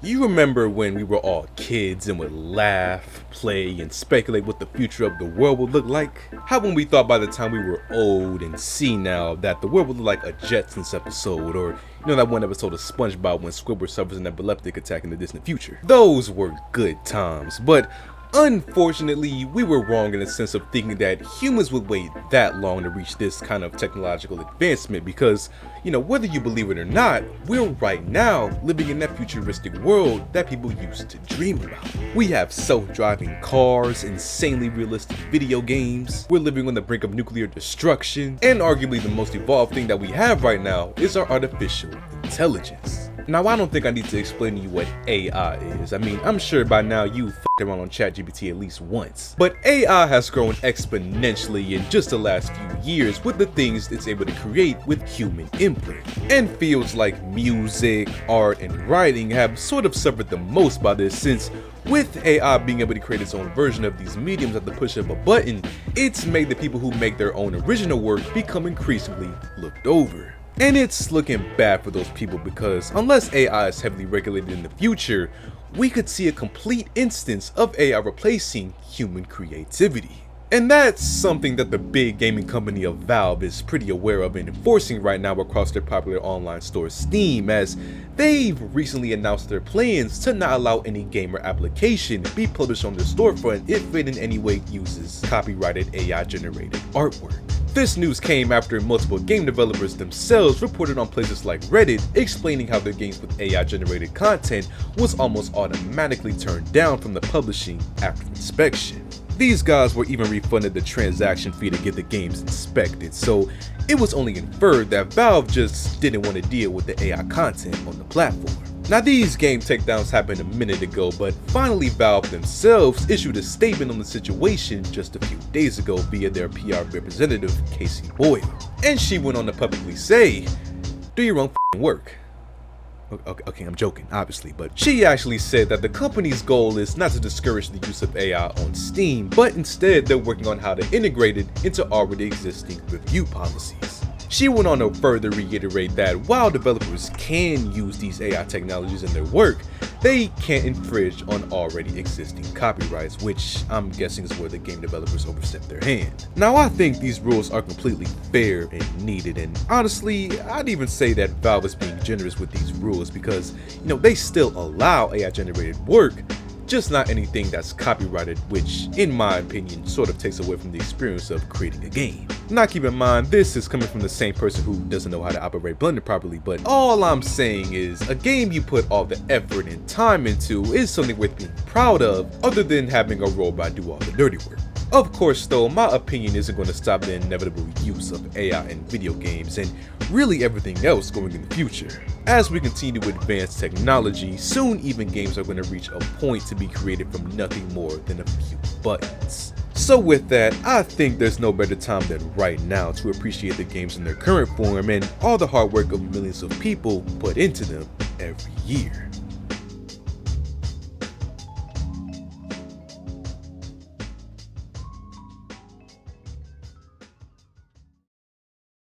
You remember when we were all kids and would laugh, play, and speculate what the future of the world would look like? How when we thought by the time we were old and senile that the world would look like a Jetsons episode, or that one episode of SpongeBob when Squidward suffers an epileptic attack in the distant future? Those were good times, but unfortunately, we were wrong in the sense of thinking that humans would wait that long to reach this kind of technological advancement because, whether you believe it or not, we're right now living in that futuristic world that people used to dream about. We have self-driving cars, insanely realistic video games, we're living on the brink of nuclear destruction, and arguably the most evolved thing that we have right now is our artificial intelligence. Now, I don't think I need to explain to you what AI is. I mean, I'm sure by now you've f***ed around on ChatGPT at least once. But AI has grown exponentially in just the last few years with the things it's able to create with human input. And fields like music, art, and writing have sort of suffered the most by this since with AI being able to create its own version of these mediums at the push of a button, it's made the people who make their own original work become increasingly looked over. And it's looking bad for those people because unless AI is heavily regulated in the future, we could see a complete instance of AI replacing human creativity. And that's something that the big gaming company of Valve is pretty aware of and enforcing right now across their popular online store Steam, as they've recently announced their plans to not allow any game or application be published on their storefront if it in any way uses copyrighted AI generated artwork. This news came after multiple game developers themselves reported on places like Reddit explaining how their games with AI generated content was almost automatically turned down from the publishing after inspection. These guys were even refunded the transaction fee to get the games inspected, so it was only inferred that Valve just didn't want to deal with the AI content on the platform. Now, these game takedowns happened a minute ago, but finally Valve themselves issued a statement on the situation just a few days ago via their PR representative, Casey Boyle. And she went on to publicly say, "Do your own work." Okay, I'm joking, obviously, but she actually said that the company's goal is not to discourage the use of AI on Steam, but instead they're working on how to integrate it into already existing review policies. She went on to further reiterate that while developers can use these AI technologies in their work, they can't infringe on already existing copyrights, which I'm guessing is where the game developers overstep their hand. Now, I think these rules are completely fair and needed, and honestly, I'd even say that Valve is being generous with these rules because, they still allow AI generated work, just not anything that's copyrighted, which in my opinion sort of takes away from the experience of creating a game. Now keep in mind, this is coming from the same person who doesn't know how to operate Blender properly, but all I'm saying is a game you put all the effort and time into is something worth being proud of, other than having a robot do all the dirty work. Of course though, my opinion isn't going to stop the inevitable use of AI in video games and really everything else going in the future. As we continue to advance technology, soon even games are going to reach a point to be created from nothing more than a few buttons. So with that, I think there's no better time than right now to appreciate the games in their current form and all the hard work of millions of people put into them every year.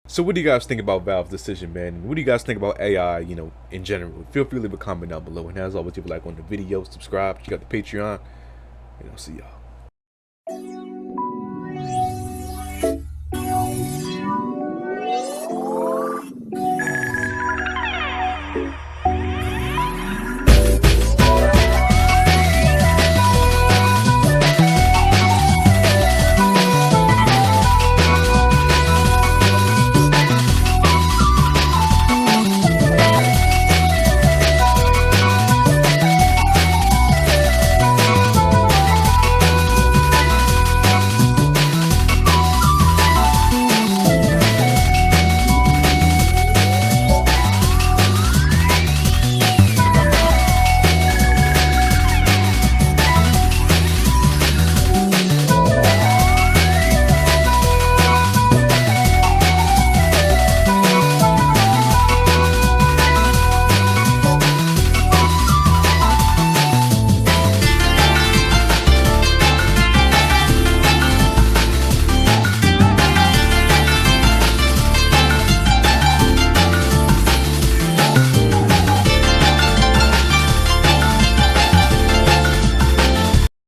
So what do you guys think about Valve's decision, man? What do you guys think about AI, in general? Feel free to leave a comment down below. And as always, leave a like on the video, subscribe, check out the Patreon, and I'll see y'all.